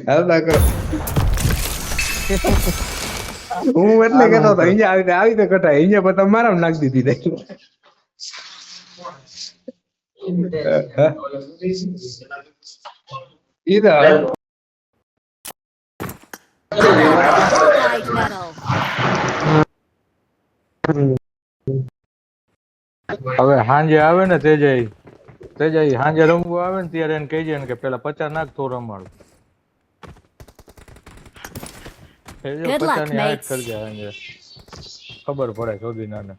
હાલ ના કરો હું એટલે કહેતો હતો અહીંયા આવી તો કટાય અહીંયા પણ તમારા નાખી દીધી ઈ તો Allied medal. હવે સાંજે આવે ને તેજાઈ સાંજે રમવું આવે ને ત્યારે એને કહેજે ને કે પેલા 50 નાખ તો રમાડું. Good luck, 50 ની હાઈટ mates. કરજે સાંજે ખબર પડે શોધીનાને.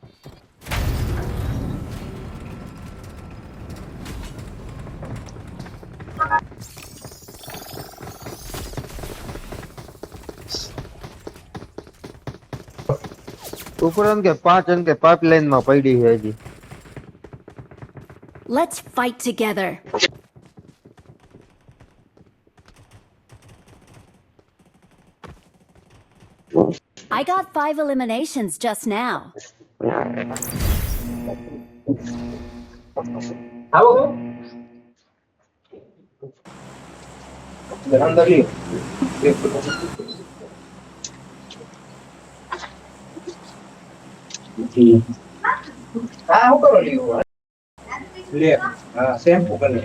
ઉપરાંત કે 5 અન કે પાઇપલાઇન માં પડી છે હજી. Let's fight together. I got 5 eliminations just now. હા હું કરો લે હા શેમ્પુ કરી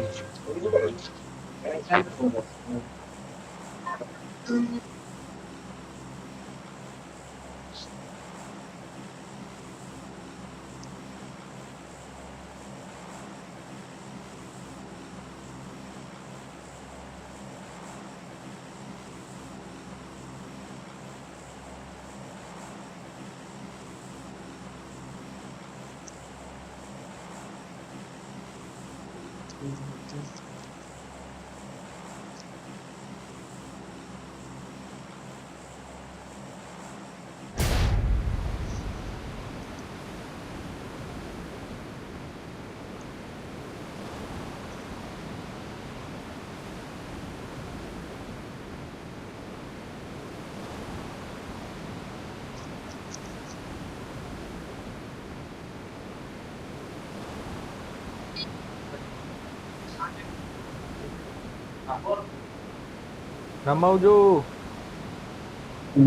રમાવજો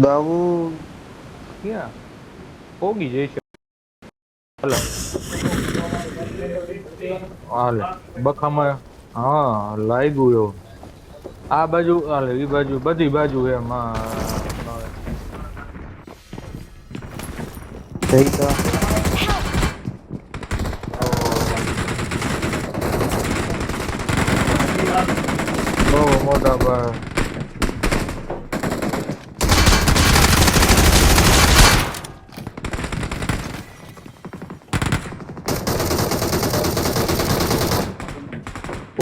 દાવું ક્યાં પોગી જઈશે. હાલે બખામાં હા લાગ્યું એવું. આ બાજુ હાલે એ બાજુ બધી બાજુ એમાં થઈ તો બહુ મોટા ભાઈ.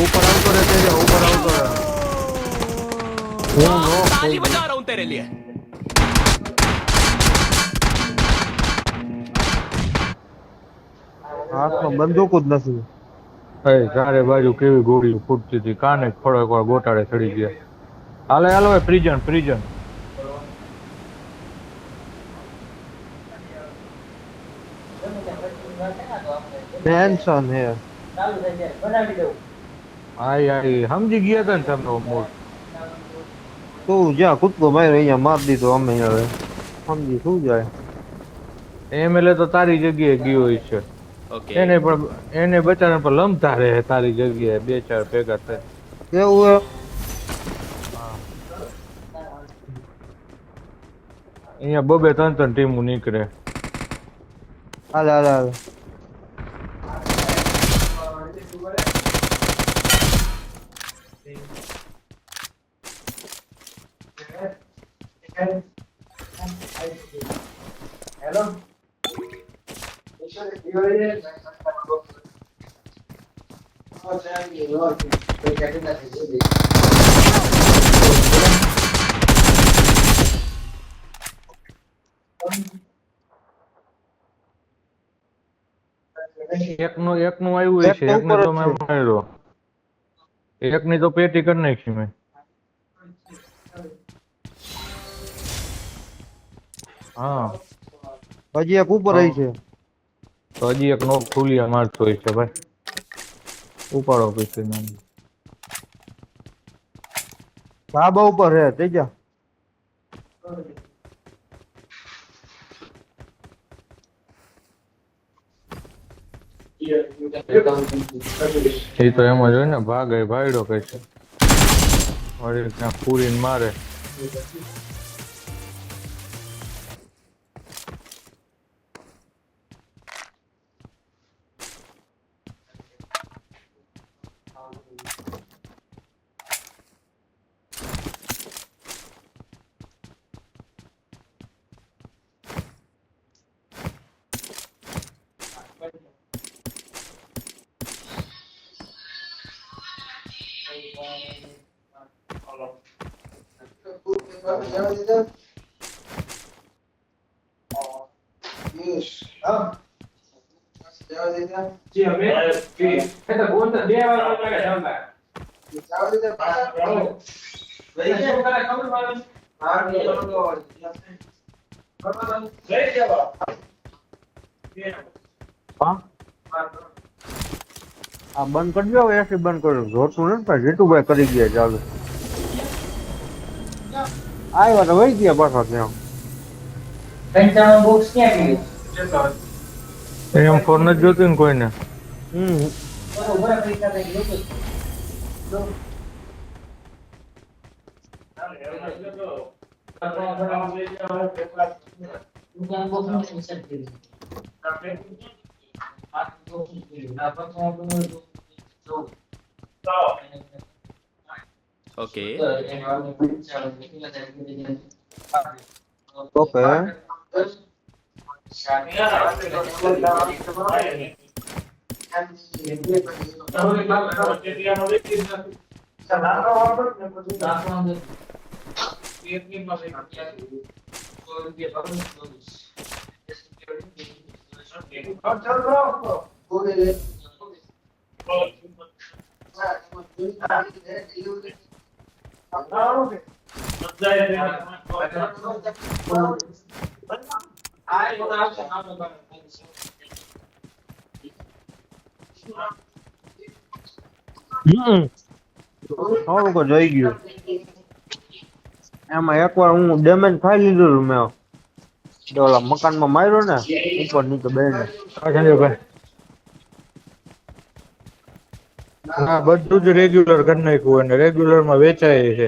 ऊपर આવતો રહે તેજા ऊपर આવતો રહે. હું નો ताली बजा रहा हूं तेरे लिए હાથમાં બંદૂક જ નથી. ચારે બાજુ કેવી ગોળીઓ ફૂટતી હતી કાને જ થોડોક વાર ગોટાળે ચડી ગયા. હાલે હાલો પ્રિઝન ટેન્શન હે. આઈ સમજી ગયા હતા ને તમે મૂળ. તું જ્યાં કૂદકો માર્યો અહીંયા માર દીધો અમે હવે સમજી શું જાય. એમએલએ તો તારી જગ્યાએ ગયો હોય છે. ओके એને બચારા પર લમતા રહે તારી જગ્યાએ 2-4 ભેગા થાય. કેવું હે અહીંયા 2-3 ટીમો નીકળે. હાલે હાલે હાલે. એકનું આવ્યું છે એકને તો મેં માર્યો. એકની તો પેટી કરી નાખી મેં. હા હજી એક ઉપર રહી છે. તો હજી એક નોક ખુલિયા મારતો હોય છે ભાઈ. ઉપાડો પછી નામ ધાબા ઉપર હે તેજા એ તો એમ જ હોય ને, ભાગે ભાઈડો કઈ છે વળી ત્યાં પૂરીને મારે. હા આ બંધ કરી દો એસી બંધ કરો જોતું નથી ભાઈ જીતુભાઈ કરી ગયા ચાલુ આવ્યા તો વહી ગયા પાછા ત્યાં એમ ફોન નથી જોતું ને કોઈને. હમ Okay. ઓકે સારું કે જઈ ગયું એમાં એકવાર હું ડેમેજ ખાઈ લીધું મેં ઓલા મકાનમાં માર્યો ને ઉપર નીચે બેને હા બધું જ રેગ્યુલર કરી નાખ્યું અને રેગ્યુલર માં વેચાય છે.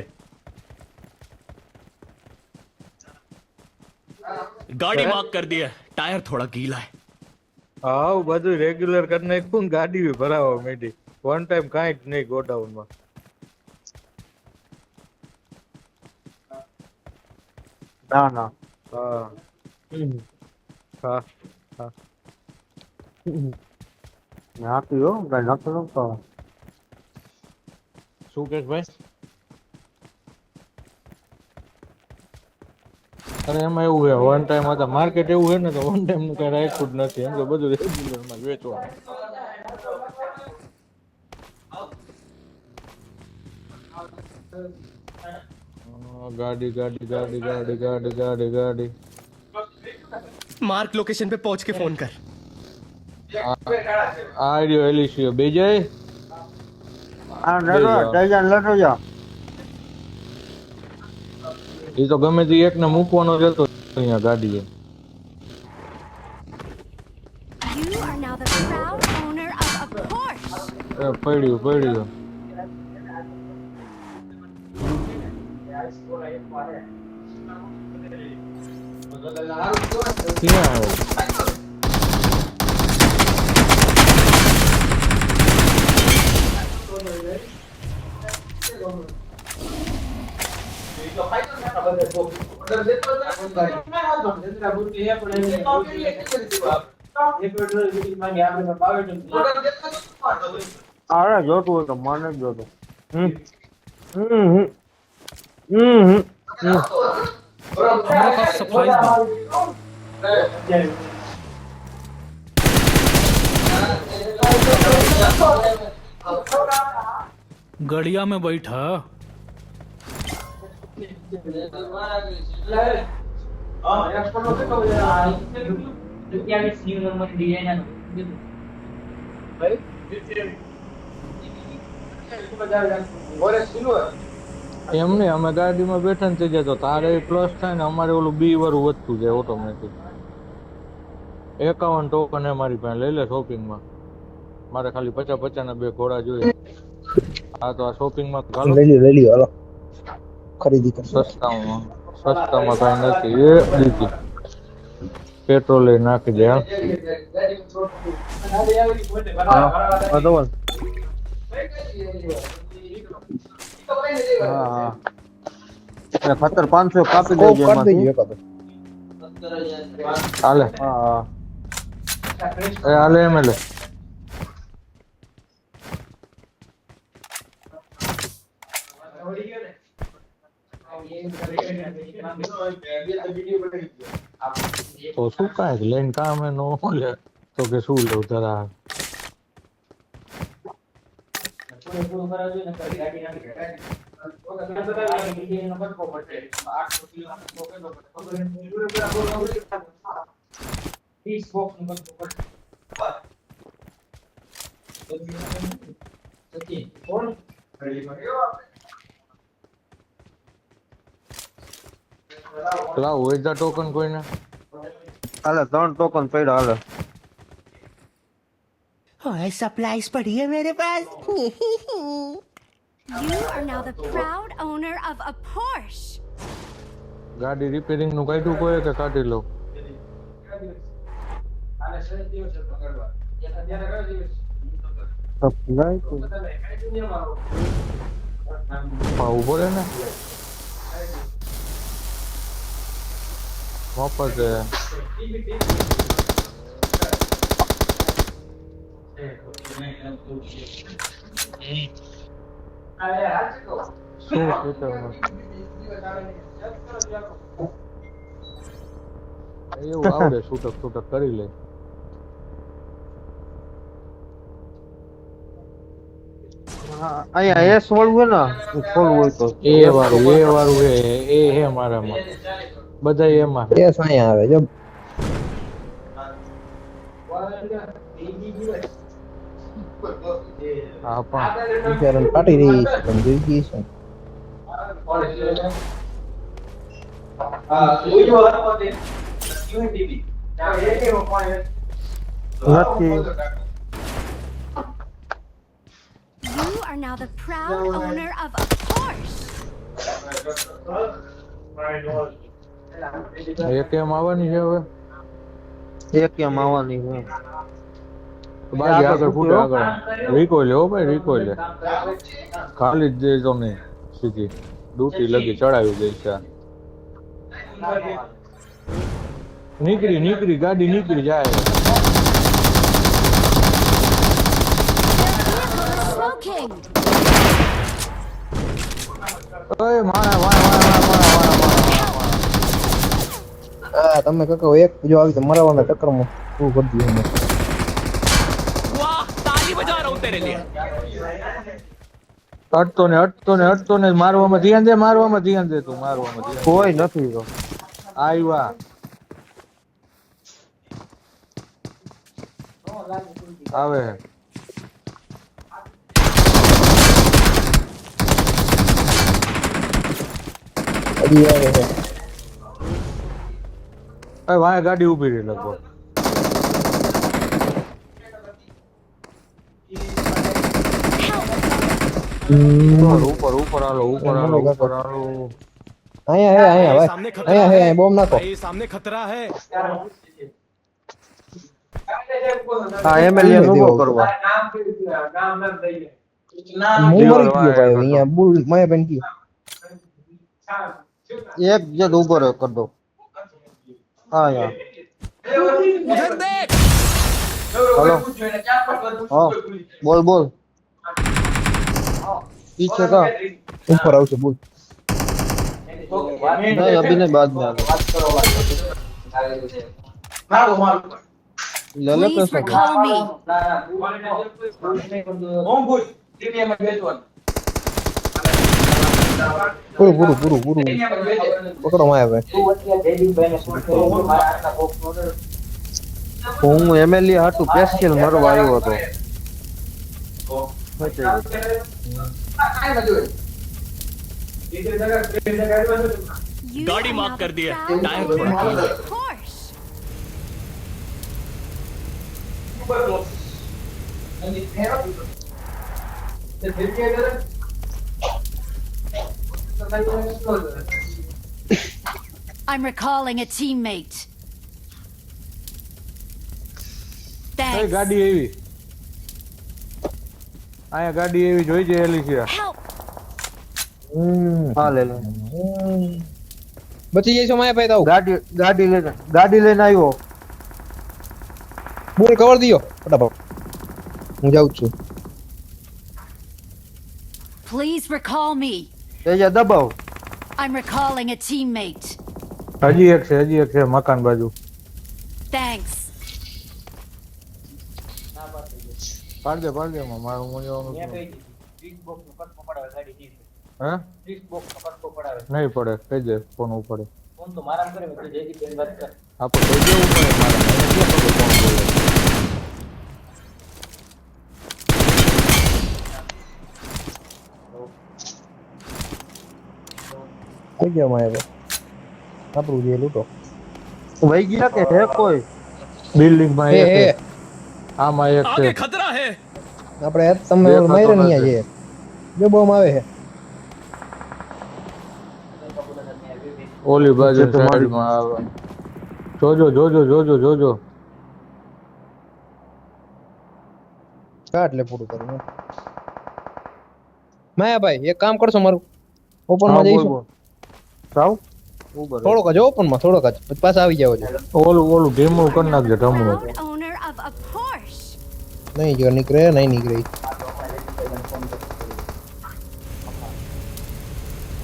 गाड़ी मार्क कर दी है, टायर थोड़ा गीला है. હા બધું રેગ્યુલર કરી નાખ્યું ને ગાડી બી ભરાવા માંડી. વન ટાઈમ કાંઈ જ નહીં ગોડાઉન માં. ના ના હા હા હા નાખ્યું હો કઈ નતું નતું શું કે ભાઈ? અરે એમાં એવું છે વન ટાઈમ હતા માર્કેટ એવું છે ને તો વન ટાઈમ નું કઈ રાખ્યું જ નથી એમ તો બધું રેગ્યુલર માં વેચવાનું. ગાડી ગાડી ગાડી ગાડી ગાડી ગાડી ગાડી मार्क लोकेशन पे पहुंच के फोन कर. આ રહ્યો એલિશિયો બે જાય. આ લડો તેજા લડો જા એ તો ગમે તે એક ને મૂકવાનો જતો અહીંયા ગાડીએ. You are now the proud owner of a Porsche. પડ્યું પડ્યું. ક્યાં આવ્યો? અરે જોતું હોય તો મને જ જોતો હમ હમ હમ હમ हमारे पास सप्लाईज नहीं. गड़िया में बैठा એમ નહીં, અમે ગાડીમાં બેઠા ને થઈ જાય તો તારે પ્લસ થાય ને અમારે ઓલું બી વાળું વધતું જાય ઓટોમેટિક. 51 ટોકન એ મારી પાસે, લઈ લે શોપિંગમાં. મારે ખાલી 50 ના 2 ઘોડા જોઈએ. હા તો આ શોપિંગમાં ઘાલો લઈ લ્યો હાલો ખરીદી કરશો સસ્તામાં કાંઈ નથી એ દીધી. પેટ્રોલ એ નાખી દે હા. ધવલ હા ખતર 500 કાપી સ્કોપ દેજો કરી દેજો એમાંથી. એકાદો હાલે હા એ હાલે એમ લે. તો શું કાંઈ લઈને કામ એ નો લે તો કે શું લઉં તારા. લાવ હોય જા ટોકન કોઈને. હાલે 3 ટોકન પડ્યા હાલે. सरप्राइज पड़ी है मेरे पास You are now the proud owner of a Porsche. ગાડી રિપેરિંગ નું કાઢ્યું કોઈ કે કાઢી લઉં. ઉભો રહે ને મફત છે. શું એવું આવડે છૂટક કરી લે. અહીંયા એસ વાળું હે ને ખોલવું હોય તો એ વાળું એ હે મારામાં બધા એમાં હે. કેસ અહીંયા આવે જો હા પણ બિચારાને ફાટી રહી છે પણ જોઈ ગઈ છે નથી. You are now the proud owner of a Porsche. એ કેમ આવવાની છે હવે. એક એમ આવવાની છે. બાકી આગળ ફૂટે આગળ રિકોઈલ હો ભાઈ રિકોઈલ ખાલી જ દેજો નહીં સીધી ડૂટી લગી ચડાવી દઈ છે. નીકળી ગાડી નીકળી જાય. Smoking. ઓય મારા હા તમે કાકા એક જો આવી તો મરાવાના ચક્કરમાં શું કરી દીધું મેં वाह ताली बजा रहा हूं तेरे लिए હટતો ને મારવામાં ધ્યાન દે તું મારવામાં ધ્યાન. કોઈ નથી તો આવ્યા આવે હજી આવે છે હવે વાય ગાડી ઊભી રહી લગભગ. ઉપર હાલો અહીંયા ભાઈ सामने અહીંયા બોમ્બ નાખો भाई सामने खतरा है હા એમએલએ ઉભો કરવા. હું મરી ગયો ભાઈ અહીંયા બુલ માયા બેન કી એક જણ ઉભો રહ્યો કર દો. હા યાર उधर देख हेलो हाँ बोल पीछे का ઉપર આવશે બોલ नहीं अभी नहीं बाद में आगे ले ले Please पैसा recall me. પૂરું પકડો માયા ભાઈ હું એમએલએ હાટુ પેસ્કેલ મરવા આવ્યો હતો. You गाड़ी are मार्क now कर the दी है, proud टायर owner थोड़ा of a Porsche. I'm recalling a teammate. A Thanks. ગાડી એવી અહીંયા ગાડી એવી જોઈ છે એલિશિયા Help! હા લે લે બચી જઈશું માયા ભાઈ તાવ ગાડી લઈને આવ્યો બોલ કવર દિયો ફટાફટ હું જાઉં છું Please recall me. તેજા દબાવ I'm recalling a teammate. હજી એક છે મકાન બાજુ Thanks. પાડ દે માં મારું મોજવાનું હે નહીં પડે કહી દે ફોન ઉપડે આપણે કહી દેવું પડે મારા મને ક્યાં ખબર ફોન બોલે થઈ ગયા માયા ભાઈ આપણું જે લૂટો વહી ગયા કે હે કોઈ બિલ્ડિંગ માં હે એક હે છે આમાં એક છે आगे खतरा है આપણે તમે દેખાતો માર્યા નહીં નથી. આજે જો બોમ આવે છે ઓલી બાજુ છે તો મારી- સાઈડ માં આવે જોજો કાટ લે પૂરું કરું માયા ભાઈ એક કામ કરશો મારું ઓપન હા, માં બોલ, જઈશું બોલ. સાવ ઉભો રહે. થોડોક જ ઓપન માં થોડોક જ પછી પાછા આવી જાવ છો ઓલું ઢીમું કરી નાખજે ઢમું Proud owner of a Porsche. નહીં જો નીકળે નહીં નીકળે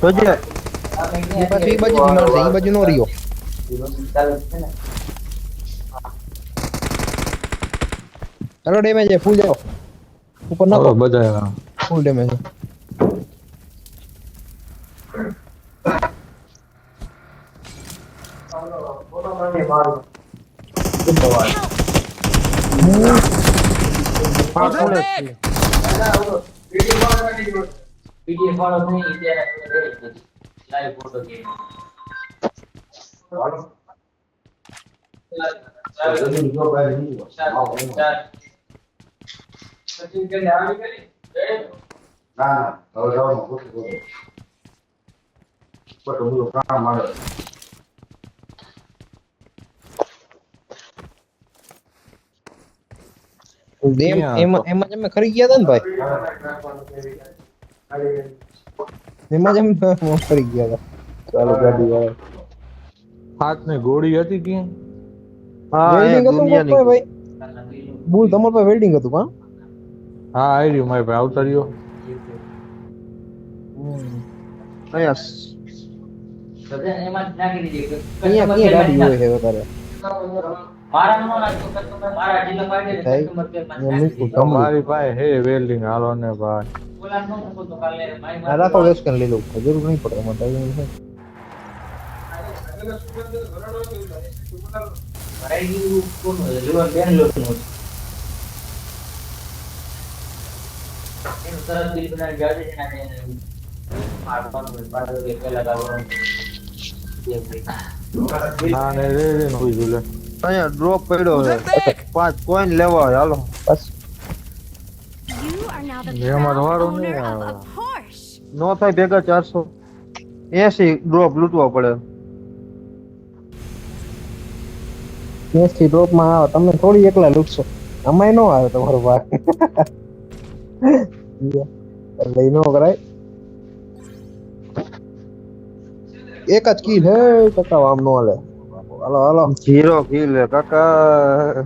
જોજે એ પાછું એ બાજુ મારશે એ બાજુ નો રહ્યો ચાલો ડેમેજ છે ફૂલ જાઓ ઉપર નાખો હવે બધા ફૂલ ડેમેજ હા ખુલે એમાં જ અમે ખરી ગયા હતા ને ભાઈ એમાં જ અમે ખરી ગયા હતા ચાલો ગાડી વાળા હાથની ગોળી હતી ક્યાં હા એ વેલ્ડિંગ હતું દુનિયાની કોણ ભાઈ બોલ તમારા પાસે વેલ્ડિંગ હતું કા હા આવી રહ્યું મારી ભાઈ આવતા રહ્યો અહીંયા ક્યાં ગાડી હોય છે વધારે ભાઈ અહીંયા મૂકું ગમલું. મારી પાસે હે વેલ્ડિંગ હાલો ને ભાઈ આ રાખો વેસ્કન લઈ લઉં જરૂર નહીં પડે અમારે ડ્રાઇવિંગ છે ના ને રે રે ને બીજું લે અહીંયા ડ્રોપ પડ્યો છે 5 કોઈન લેવા હોય, હાલો બસ You are now the Yeah, proud મારું owner નહીં of a આવે. Porsche. નો થાય ભેગા 480 ડ્રોપ લૂંટવા પડે. કેસથી ડ્રોપમાં આવે તમે થોડી એકલા લૂટશો અમાય નો આવે તમારો ભાગ લઈ નો કરાય એક જ કિલ હે ટકા આમ નો હાલે હાલો હાલો 0 કિલ કાકા.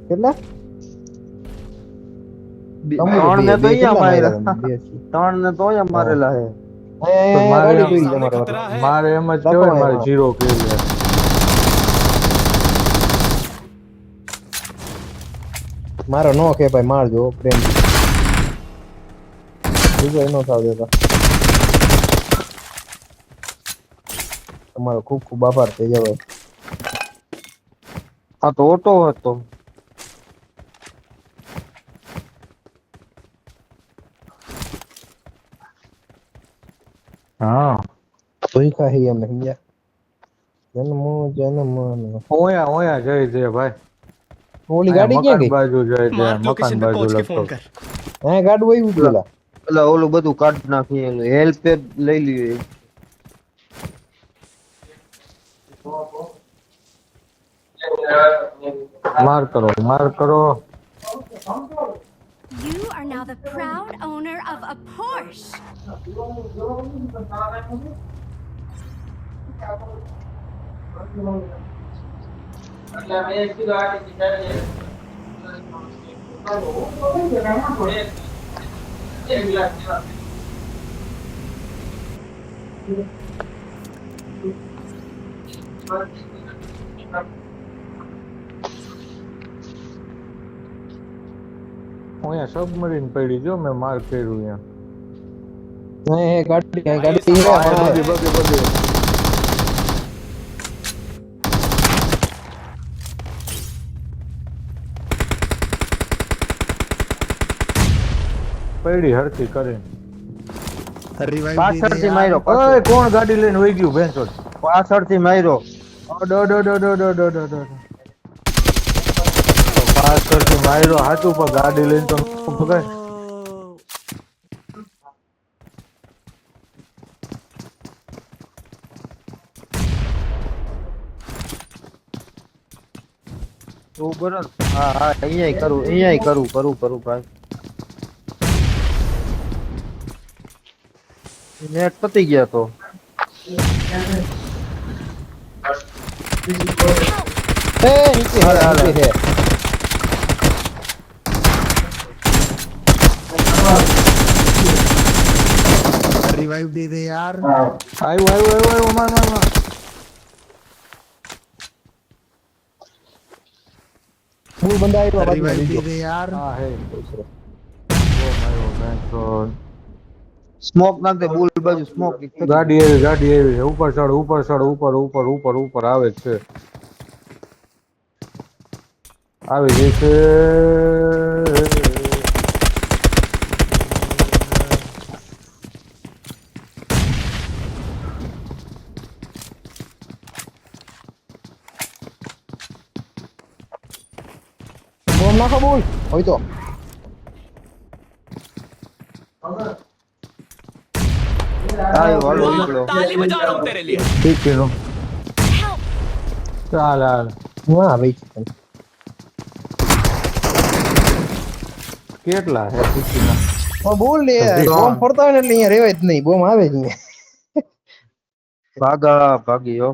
કેટલા ત્રણ ને તો અહીંયા માર્યા, ત્રણ ને તો અહીંયા મારેલા હે. ગાડી જોઈ તમારે મારે એમ જ કહેવાય મારે 0 કિલ છે મારો નો કે ભાઈ મારજો પ્રેમ બીજો એનો થાવ દેતા તમારો ખૂબ ખૂબ આભાર થઈ જાય ભાઈ આ તો ઓટો હતો. હા ભૂખા હી અમે સમજ્યા જન્મો જન્મનો ઓયા ઓયા જય જય ભાઈ ઓલી અહીંયા ગાડી ક્યાં મકાન ગઈ બાજુ જય જય मार्क મકાન लोकेशन पे બાજુ पहुंच के લગતો फोन कर હા ગાડું આવ્યું પેલા એટલે ઓલું બધું કાઢી નાખી હેલ્પ લઈ લઈએ માર કરો માર કરો. You are now the proud owner of a Porsche. અહીંયા સબમરીન પડી જો મેં માર કર્યું અહીંયા. હે ગાડી હે બધી બધી બધી પડી હરખી કરીને પાછળથી માર્યો ઓય કોણ ગાડી લઈને વહી ગયું ભેંસો? પાછળથી માર્યો પાછળથી માર્યો હાચું પણ ગાડી લઈને તો ભગાય. તું બરાબર હા હા અહીંયા કરું ભાઈ નેટ પતી ગયા તો હે નીચે હે નીચે હે रिवाइव दे दे यार આવ્યો માર માર માર. ફૂલ બંદા આવ્યો रिवाइव दे બાજુ दे यार હા હે ઓ મારો ભેંસો. સ્મોક નાખ દે બુલ બાજુ સ્મોક ગાડી આવી છે. ઉપર ચડ ઉપર આવે જ છે. આવી ગઈ છે. બોમ નાખો બોલ હોય તો હાલો નીકળો ताली बजा रहा हूँ तेरे लिए ઠીક છે નો. Help! ચાલ હાલ હા ભાઈ કેટલા હે ટીકીના? બોલ ને બોમ ફરતા હોય ને એટલે અહીંયા રેવાય જ નહીં બોમ આવે જ નહીં ભાગી હો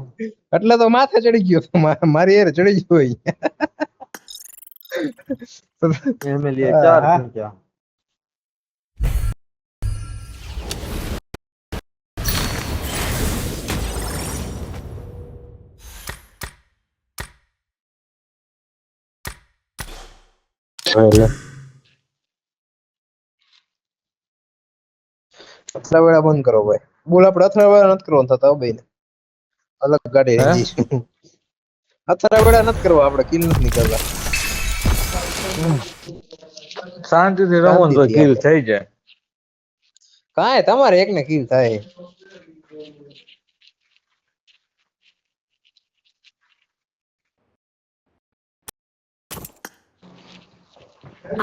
એટલે તો માથે ચડી ગયો તો મારી યાર ચડી ગયો હોય એમએલએ 4 સંખ્યા અથડાવેડા બંધ કરો ભાઈ બોલ આપણે અથડાવેડા નથી કરવાનું થતા ભાઈ ને અલગ ગાડી હે? રહી જઈશું અથડાવેડા નથી કરવા આપણે કિલ નથી નીકળવા શાંતિથી રમો ને તો કિલ થઈ જાય. કાંઈ તમારે એકને કિલ થાય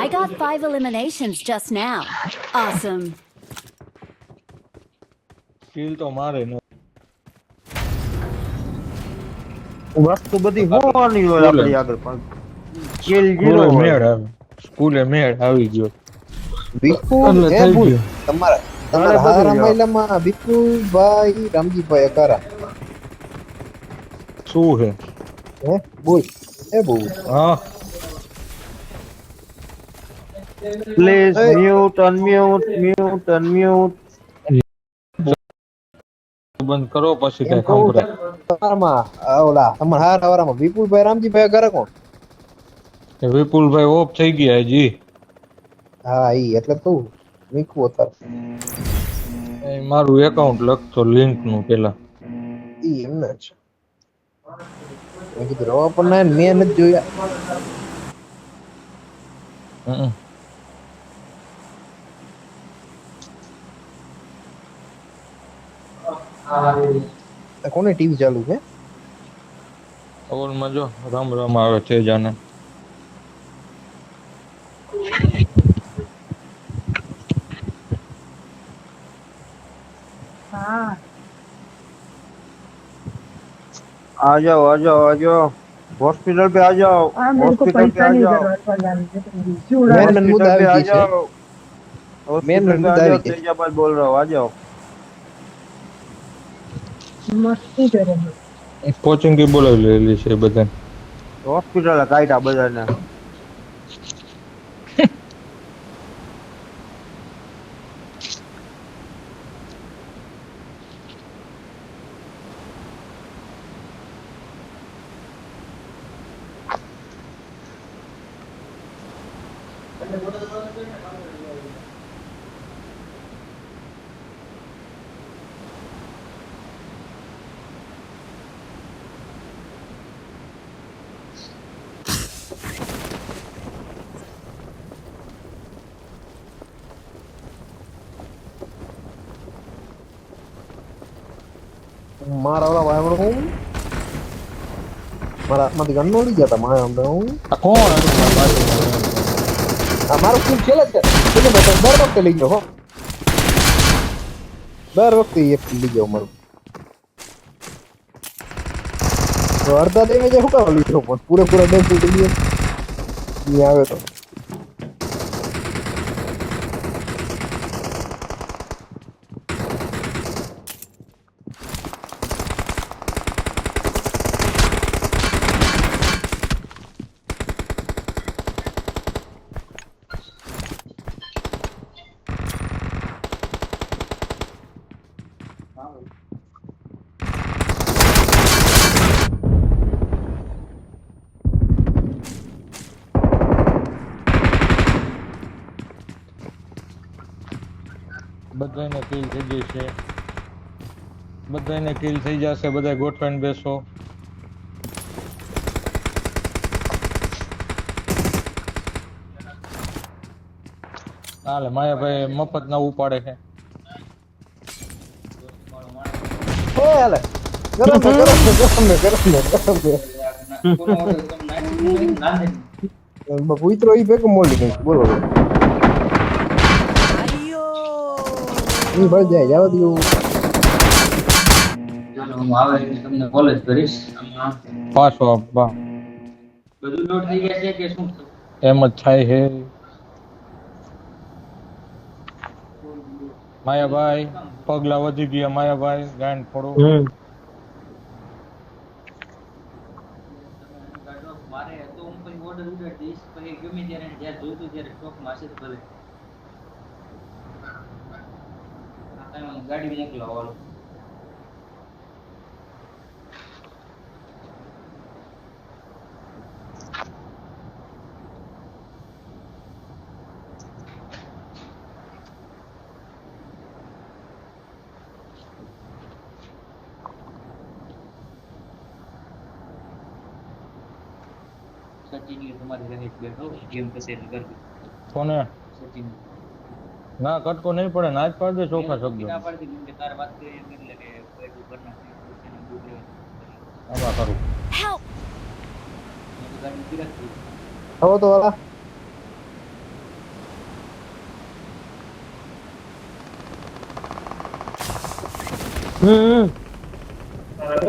I got 5 eliminations just now. Awesome. Kill તો મારે ન. વસ્તુ બધી હોવાની હોય આપણી આગળ પણ કિલ જીરો સ્કૂલે મેળ આવે. સ્કૂલે મેળ આવી ગયો. બિલકુલ એટલે એ થઈ ભૂલ ગયું. તમારા બધું હારા જ. મહિલામાં બિલકુલભાઈ રામજીભાઈ અકારા શું છે? હે બોલ એ બોલ હા પ્લીઝ મ્યુટ અનમ્યુટ બંધ કરો પછી એમ કઈ કહું સંભળાય. તમારામાં ઓલા તમારા હારા વાળામાં વિપુલભાઈ રામજીભાઈ અકારા કોણ એ વિપુલભાઈ ઓફ થઈ ગયા જી. હા ઈ એટલે કહું મીકું અત્યારે એ મારું એકાઉન્ટ લખતો લિંક નું પેલા. ઈ એમને જ મેં કીધું રવા પણ ના મેં નથી જોયા હમ. કોને ટીવી ચાલુ છે? ઓલમાં જો રામ રામ આવે છે જાને. आ जाओ आ जाओ आ जाओ हॉस्पिटल पे आ जाओ हॉस्पिटल पे आ जाओ મેન મુદ્દા हॉस्पिटल पे આવી आ ગઈ છે. जाओ મેન हॉस्पिटल पे मुद्दा आ जाओ આવી ગઈ. तेजाबाद बोल रहा हूँ आ जाओ કોચિંગ થી બોલાવી લેલી છે બધા. હોસ્પિટલ કાઢ્યા બધાને મારા ઓલા ભાઈ હું મારા હાથમાંથી ગન નો લઈ ગયા તા મારા અંદર હું આ કોણ હતું મારા બાજુમાં? આ મારું ફૂલ છેલ્લે જ છે દર વખતે લઈ ગયો હો દર વખતે એક લઈ ગયો મારું તો અડધા ડેમેજ શું કરવા લીધો પણ પૂરેપૂરા ડેમેજ લઈ ગયો નહીં આવે તો બધાને કિલ થઈ ગઈ છે. બધાને કિલ થઈ જશે. બધા ગોઠવાઈને બેસો. હાલે માયાભાઈ મફત ના ઉપાડે છે. એ હાલે ગરમ છે ઉતરો ઈ ભેગો મોલી ગઈ બોલો ઈ ભાઈ જાય જવા દઉં હું આવે એટલે તમને કોલેજ કરીશ આમાં પાછો આપવા બધું લોડ થઈ ગયા છે કે શું એમ જ થાય છે. માયાભાઈ પગલા વધી ગયા. માયાભાઈ ગાંડ ફોડો. મારે તો હું પછી ઓર્ડર ઉડાડી દઈશ પછી ગમે ત્યારે જ્યારે જોઈતું ત્યારે સ્ટોકમાં હશે તો ભલે ગાડી મોકલાવો હાલો. સચિન તમારી રહે બેઠો ગેમ કસે કરી કોને સચિન ના કટકો નહીં પડે. ના જ પાડી દે ચોખ્ખા શબ્દ. ના પાડી દીધું કે તારે વાત કરી એમ એટલે કે કોઈ ઉપર નથી સચિન દૂર રહે આમાં કરું. Help! મેં તો ગાડી ગિરક થઈ હવે તો વાલા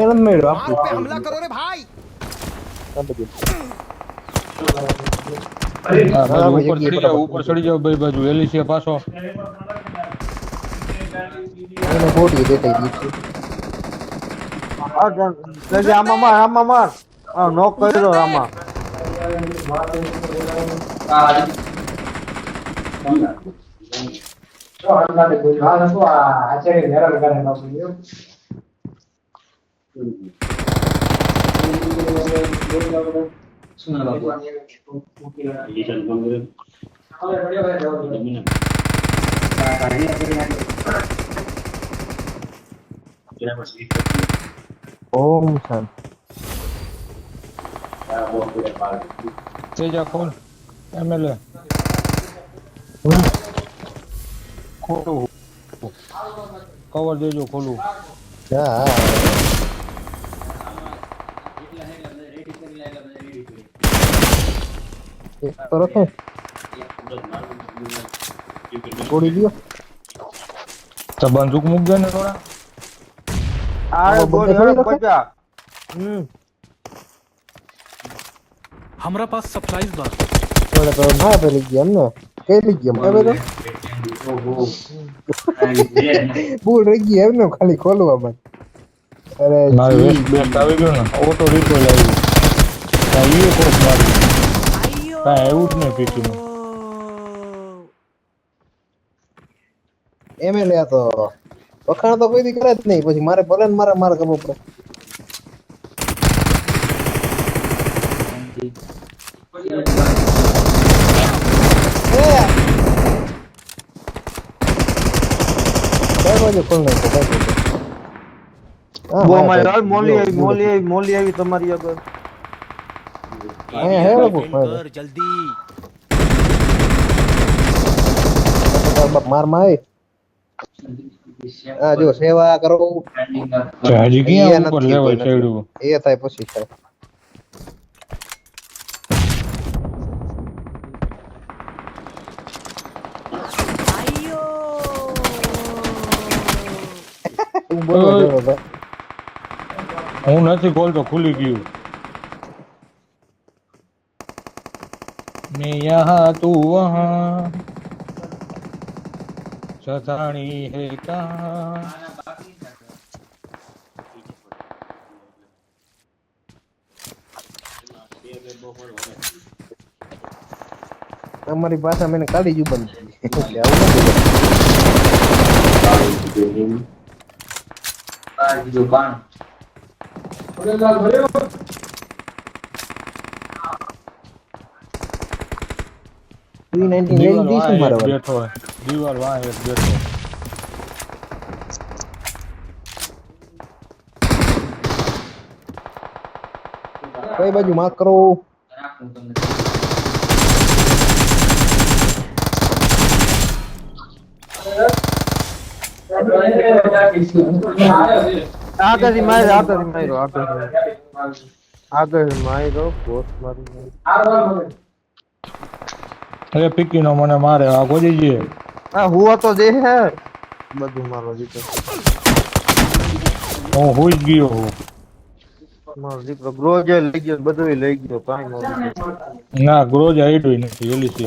એને મેળ આપું पे हमला करो रे भाई હા, બાજુ ઉપર ચડી જાઓ. ઉપર ચડી જાઓ બે બાજુ. એલિસિયા પાછો. એને બોડી દેખાઈ ગઈ છે આમાં માર નોક કરી દો આમાં શું બાબુ ઓમ શાંતિ તેજા ખોલ. એમએલએ ખોટું કવર દેજો ખોલું. હા જેટલા એટલા બધા રેડી કરી લે એટલે બધા રેડી કરી એક તો રખો ગોળી લ્યો તો બંદૂક મૂકજો ને થોડા આરે બંદૂક ગોળી થોડી રખો? બચા हमारा पास सप्लाईज बा થોડા તો ના પેલી ગયા એમ ને કઈ લઈ ગયા હવે તો ભૂલ રહી ગઈ એમ ને ખાલી ખોલવામાં અરે મારે જી. વેસ્ટ બેસ્ટ આવી ગયો ને ઓટો રિકોલ આવી કાંઈ એ કોક મારી કાંઈ એવું જ નહીં પીટીનું એમે લે તો વખાણ તો કોઈ દી કરે જ નહીં પછી મારે ભલે ને મારે કરવું પડે કઈ બાજુ ખોલ નાખ્યો કઈ બાજુ? હા, બો હા, મારી ભાઈ. મોલી જો, આવી જો. મોલી આવી તમારી આગળ અહીંયા હે લોકો ભાઈ. जल्दी બાપ માર માં આ જો સેવા કરો હજી એ ક્યાં ઉપર નથી, લેવલ કોઈ નથી. ચડ્યું એ થાય પછી થાય હું બોલો ઓય. છો ભાઈ. હું નથી ખોલતો ખુલી ગયું मैं यहाँ तू वहाँ सतानी है कहाँ અમારી ભાષા મેં કાઢી જ બંધ એટલે આવું નથી કરતું. જો બાણ 319 લઈ દીવાલ લીધી છે વાંહે મારા એક વાળી. બેઠો હોય દીવાલ વાંહે એક બેઠો કઈ બાજુ માર્ક કરો રાખું તમને આગળથી માર્યો આગળ માર્યો પોસ્ટ મારી અરે પીકી નો મને મારે આ ગોજી જે આ હુવા તો દે હે બધું મારો દીકરો હું હોઈ જ ગયો હું મારો દીકરો ગ્રોજ લઈ ગયો બધું લઈ ગયો કાંઈ મારો દીકરો ના ગ્રોજ આઈડું નથી એલી છે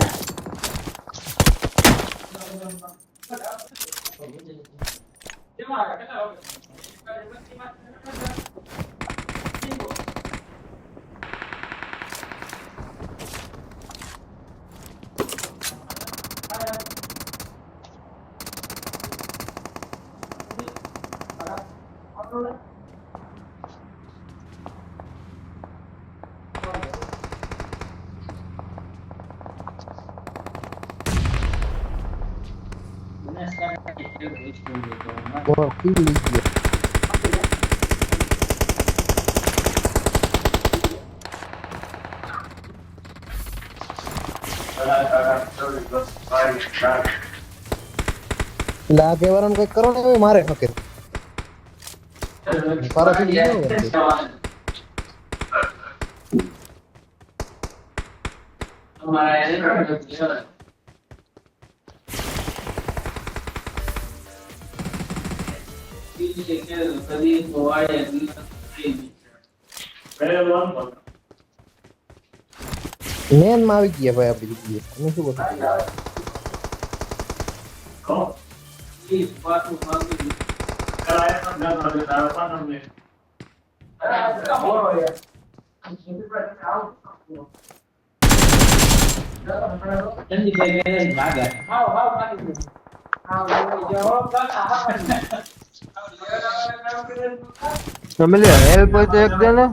બોલ કી લઈ ગયો એટલે આ કહેવાનું કઈક કરો ને હવે મારે હકે પારો થી ગયો યાર. મેન માં આવી ગયા ભાઈ આપડી જગ્યાએ તમે શું કહો તમે લે હેલ્પ હોય તો એક દે ને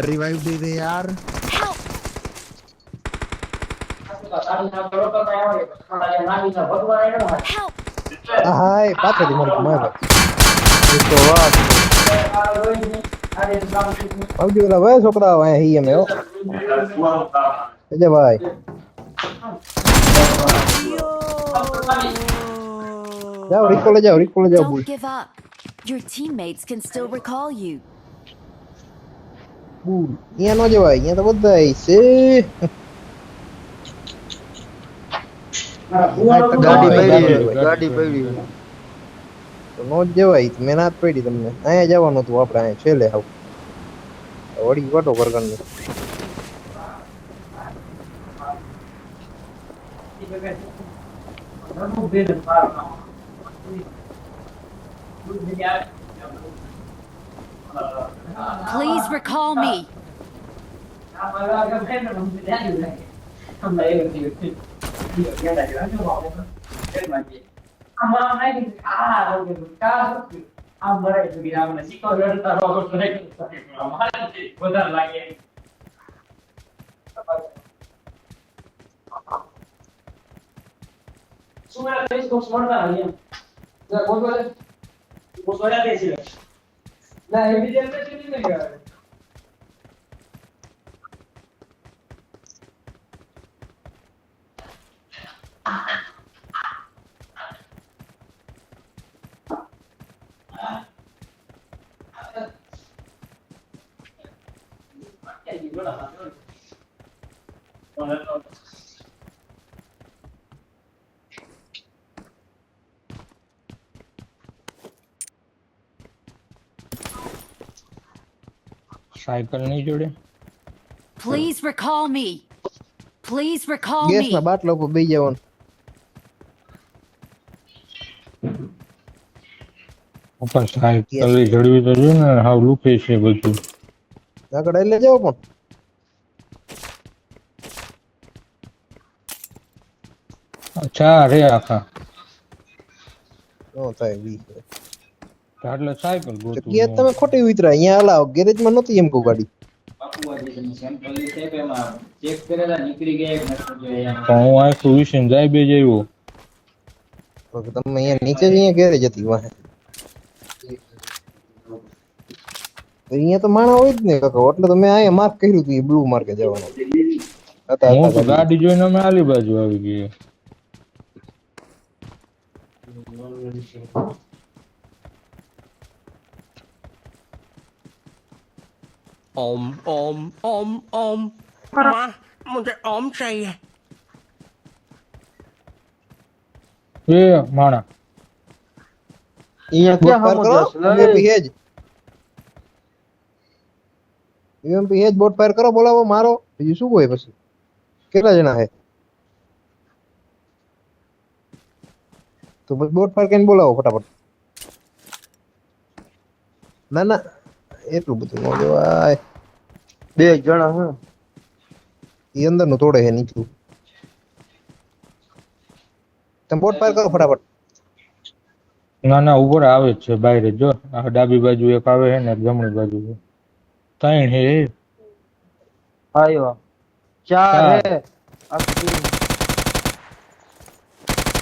रिवाइव दे दे यार Help! હાય પાછળથી મારી માય ભાઈ એ તો વાત આવજો ઓલા ભાઈ છોકરા અહીંયા હી અમે હો જય ભાઈ જાઓ રિકોલે જાઓ Don't બોલ give up. Your teammates can still recall you. બોલ અહીંયા નો જવાય અહીંયા તો બધા છે ગાડી પડી ગાડી પડી તો નો જ જવાય મેં ના જ પડી તમને અહીંયા જવાનું હતું આપણે અહીંયા છેલ્લે આવ વળી વાટો કરગણને Please recall me. સાયકલ નહીં જોડે Please recall me. Please recall gas me. ના બાટલા ઉપર બેસી જવાનું પણ સાયકલ એ જડવી તો જો ને હાવ લૂકે છે બધું આગળ એટલે જાઓ પણ ચાર રે આખા નો થાય વી એટલે સાયકલ તો ગોતું કે તમે ખોટી ઉતરા અહીંયા હલાવ ગેરેજ માં નહોતી એમ કો ગાડી ચેક કરેલા નીકળી ગયા એક નતો જોયા પણ હું આખું વિશે જાય બે જઈવો તો તમે અહીંયા નીચે જ અહીંયા ગેરેજ હતી વાહે તો અહીંયા તો માણા હોય જ ને કાકા એટલે તો મેં અહીંયા માર્ક કર્યું હતું એ બ્લુ માર્કે જવાનું હું તો ગાડી જોઈને અમે આલી બાજુ આવી ગઈ ओम ओम ओम ओम माँ मुझे ओम चाहिए એ માણા અહીંયા બોટ ક્યાં ફાયર કરો હમો યુએમપી હેજ બોટ ફાયર કરો બોલાવો મારો બીજું શું હોય પછી કેટલા જણા હે તો પછી બોટ ફાયર કરીને બોલાવો ફટાફટ ના ના એટલું બધું ન જવાય બે જણા હે એ અંદર નું તોડે હે નીચું તમે બોટ ફાયર કરો ફટાફટ ના ના ઉપર આવે જ છે બહાર જો આ ડાબી બાજુ એક આવે છે ને એક જમણી બાજુ છે ત્રણ હે આયો ચાર ચાર. હે આખી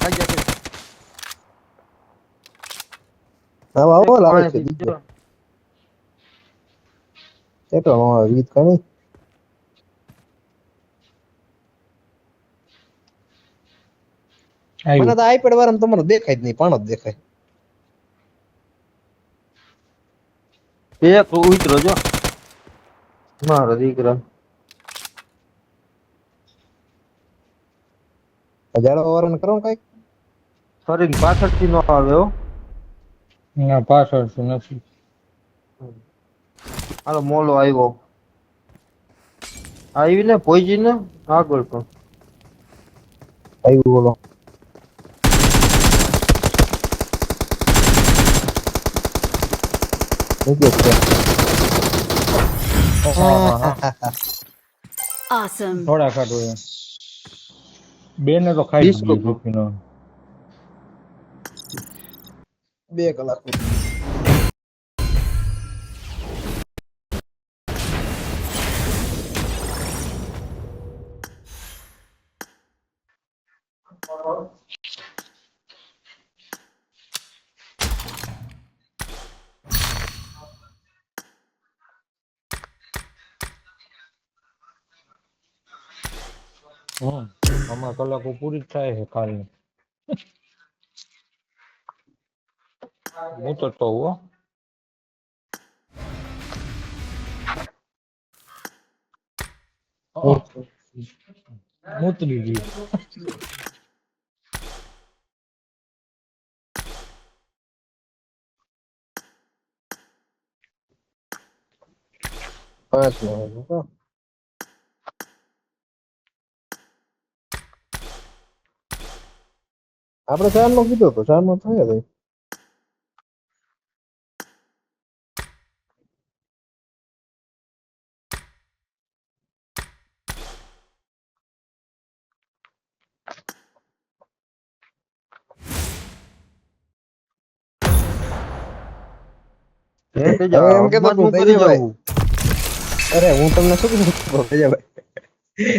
આજા કે આવો આવો લાવે છે પાણીથી બીજો એટલો નો આવે રીત કઈ મને આવ્યું તો આઈપેડ વાળામાં તમારો દેખાય જ નહીં પાણો જ દેખાય એક ઉતરો જો મારો દીકરો હજારો વાળાને કરો ને કઈક ફરીને પાછળથી નો આવે હો ના પાછળ છે નથી હાલો મોલો આવ્યો આવી ને પોઈજી ને આગળ પણ આવ્યું બોલો Awesome. થોડા ખાટો એમ બે ને તો ખાઈ Disco. દીધું રૂપીનો 2 કલાક હમણાં કલાકો પૂરી જ થાય છે કાલની. હું તો કહું હો. મૂતરી ગયું. 5 નો હતો. આપણે 4 નો કીધો તો 4 નો થયો તો હે તે હવે એમ કેતો હું કરી તેજભાઈ, જાઉં. અરે હું તમને શું કીધું તેજભાઈ,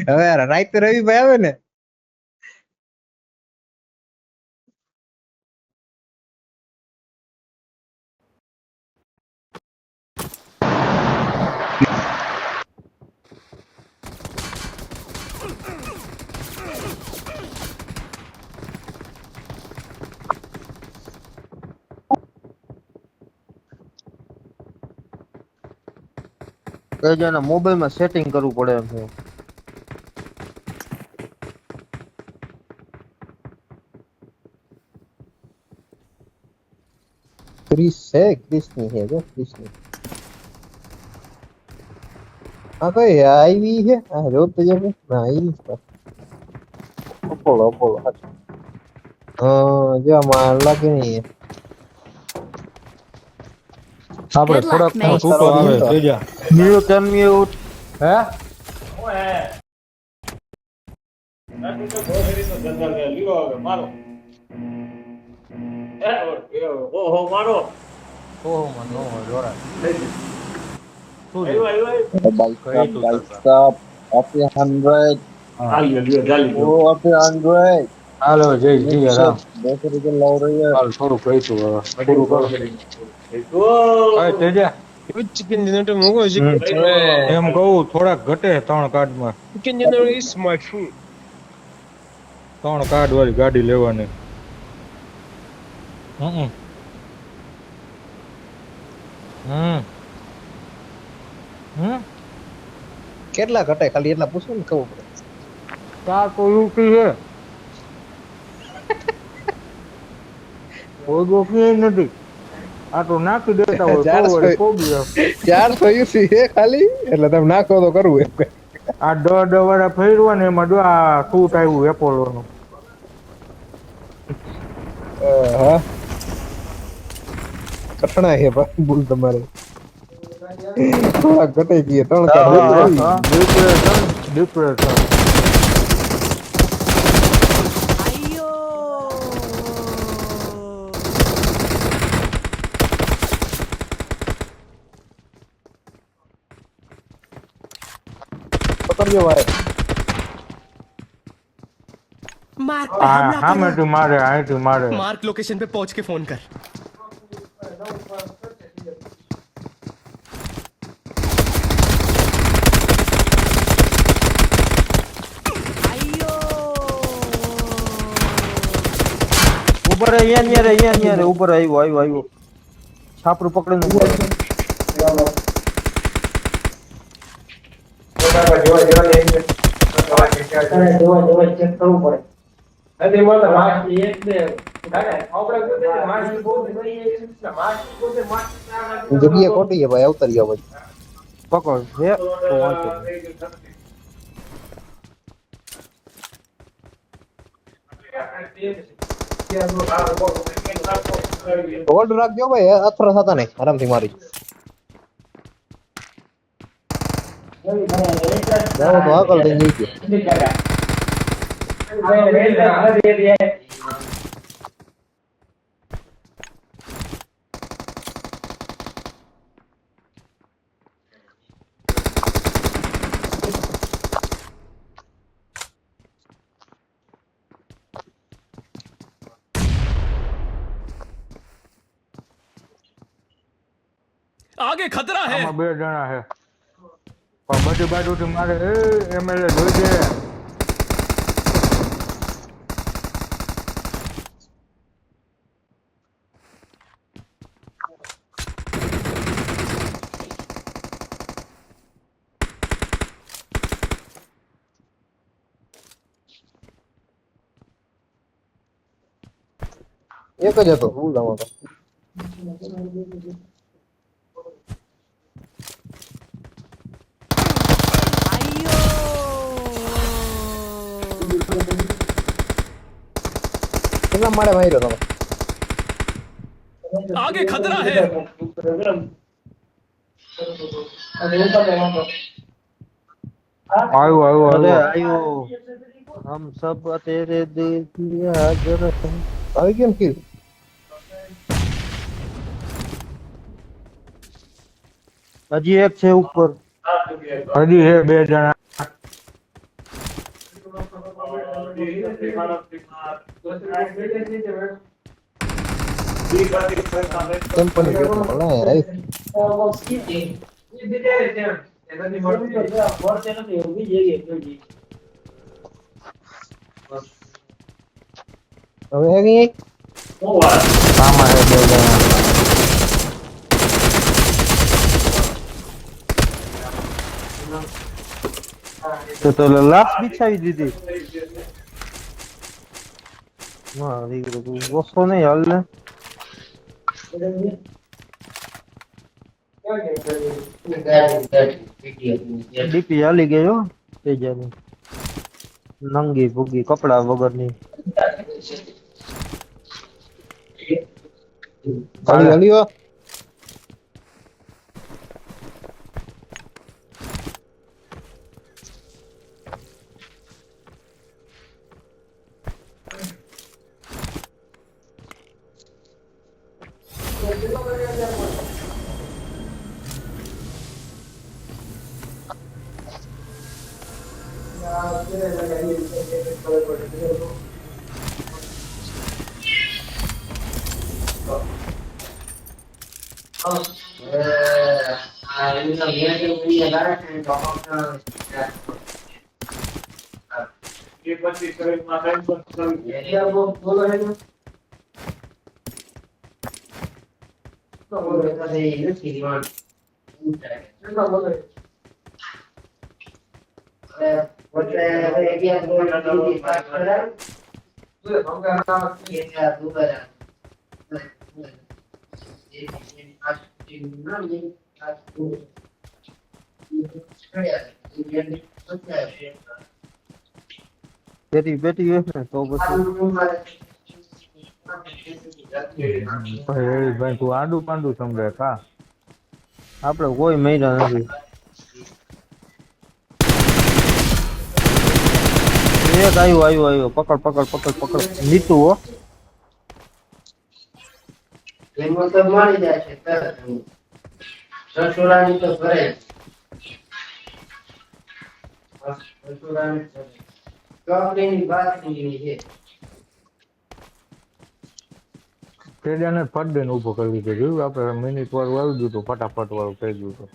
હવે રાતે રવિભાઈ આવે ને એ જેને મોબાઈલમાં સેટિંગ કરવું પડે એમ છે. ક્રિસ છે, ક્રિસની છે જો ક્રિસની. આ કઈ આવી છે? આ જો તેજભાઈ ના આવી નથી. અપોલો જો માં લાગે નહીં. આપણે Good luck, થોડાક નો mate. છૂટો આવે તેજા. Mute unmute. હે ઓહો મને નો હોય જોરા. શું છે? કઈ તું કરતા? હાલો જય જી રામ. હાલ થોડું કહીશું હવે પૂરું કરો. હવે તેજા એમ કહું થોડાક ઘટે 3 કાર્ડમાં. 3 કાર્ડ વાળી ગાડી લેવાની. હમ કેટલા ઘટે ખાલી એટલા પૂછો ને ખબર પડે. 4 તો યુપી છે. કોઈ ગોખી નથી. આ તો નાખી દેતા હોય તો વળી કોબી આવે. 400 યુસી છે ખાલી એટલે તમે નાખો તો કરવું એમ કઈ. આ 10 વાળા ફેરવા ને એમાં જો આ સૂટ આવ્યું એપોલો નું. હા કઠણા છે ભાઈ ભૂલ તમારે. થોડાક ઘટે ગઈ 3 ડિપ્રેશન પકડજો ભાઈ. मार्क पे હા हमला હા મેં करो। તું મારે અહીંથી મારે मार्क लोकेशन पे पहुंच के फोन कर। ઉપર અહીંયા રે ઉપર આવ્યો. છાપરું પકડીને ઉપર. જગ્યા ખોટી છે ભાઈ અવતરી જાવ પછી. પકડ હે તો વાંચો. હોલ્ડ રાખજો ભાઈ અથર થતા નહીં આરામથી મારી જાઓ તો આગળ થઈ જઈ आगे खतरा है। આમાં 2 જણા છે પણ બધી બાજુથી મારે એમએલએ જોઈજે એક જ હતો હું લાવો તો કેટલા મારે માર્યો તમે आगे खतरा है આવ્યો અરે આવ્યો આયો હમ સબ તેરે દિલ કી હાજર હૈ. આવી કેમ કિલ હજી એક છે ઉપર હજી હે 2 જણા કંપની કે ભલા આવી હવે હે ગઈ આમાં હે 2 જણા તો લાશ બિછાવી દીધી હા દીકરો તું ઓછો નહીં હાલ ને ડીપી હાલી ગયો તેજાની નંગી ભૂગી કપડા વગરની હાલી હાલી બેટી બેટી હે ને તો પછી ભાઈ તું આડું પાંડું સમજે કા આપણે કોઈ મહિના નથી એક આવ્યો પકડ પકડ પકડ પકડ નીતુ હો તેજાને ફટ દઈને ઊભો કરી દીધો જોયું આપણે મિનિટ વાળું આવી ગયું હતું ફટાફટ વાળું થઈ ગયું હતું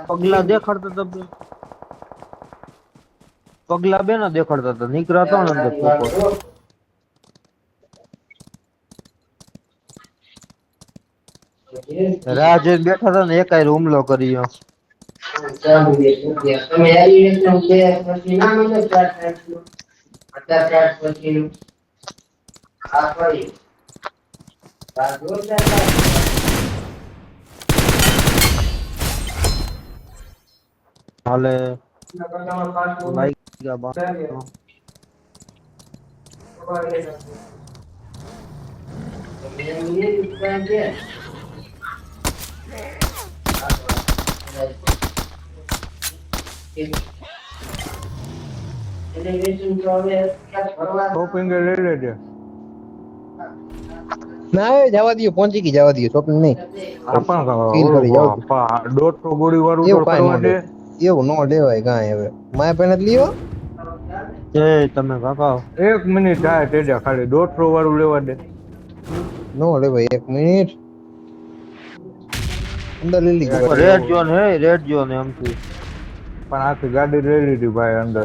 પગલા દેખાડતા હતા પગલા બે ના દેખાડતા હતા નીકળ્યા હતા ને અંદર પોપટ રાહ જોઈને બેઠા હતા ને એકાય હુમલો કર્યો હાલે બાઈક શોપિંગ લઈ લેજે ના જવા દઈએ પહોંચી ગઈ જવા દઈએ શોપિંગ નહીં Feel કરી જાવ. 150 ગોળી વાળું એવું તો કાંઈ કરવા ન દે એવું નો લેવાય કાંઈ હવે માય પેન જ લ્યો એ તમે કાકા 1 મિનિટ થાય તેજા ખાલી 150 વાળું લેવા દે નો લેવાય 1 મિનિટ અંદર લઈ લીધું રેડ ઝોન હે રેડ ઝોન એમથી પણ આખી ગાડી લઈ લીધી ભાઈ અંદર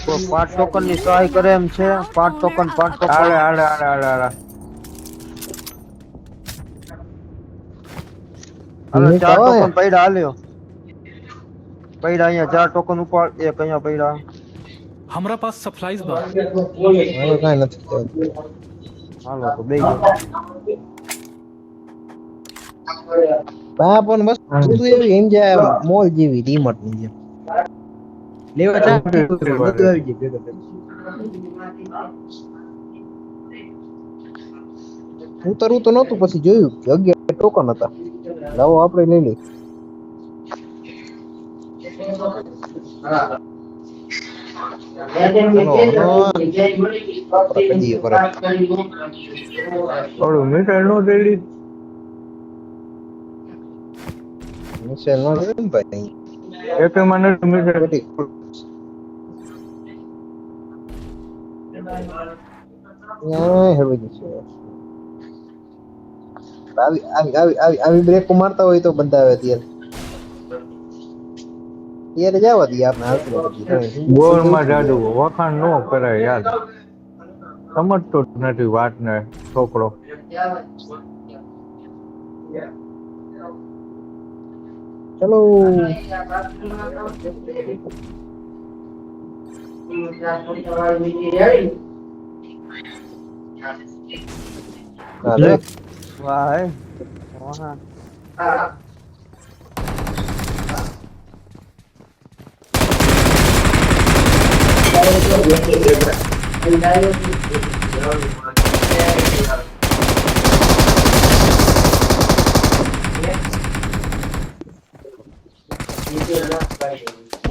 કોઈ 5 ટોકન ની સહાય કરે એમ છે? 5 ટોકન 5 ટોકન. હાલે હાલે હાલે હાલે હાલે હાલો 4 કહેવાય. ટોકન પડ્યા હાલ્યો. પડ્યા અહીંયા 4 ટોકન ઉપર એક અહીંયા પડ્યા. हमारा पास सप्लाईज बा હવે કાંઈ નથી થયું. હાલો તો બે ગયો. આ પણ વસ્તુ એવી એમ જાય મોલ જેવી રિમોટ ની જેમ લેવા ચા બધું આવી જાય ભેગા ભેગા. ઉતરવું તો નહોતું પછી જોયું કે 11 ટોકન હતા. લાવો આપણે લઈ લઈએ. થોડું મીટર નો દેડી મિસાઈલ નો જોયું ને ભાઈ. એક મને મીટર બધી હેવી છે. આવી બ્રેક મારતા હોય તો બધા આવે ત્યારે જવા દઈએ આપણે આવતી બધી. ગોળ માં જાદુ વખાણ નો કરાય યાર સમજતો જ નથી વાત ને છોકરો. ચલો અરે વાહ હે. વાહ.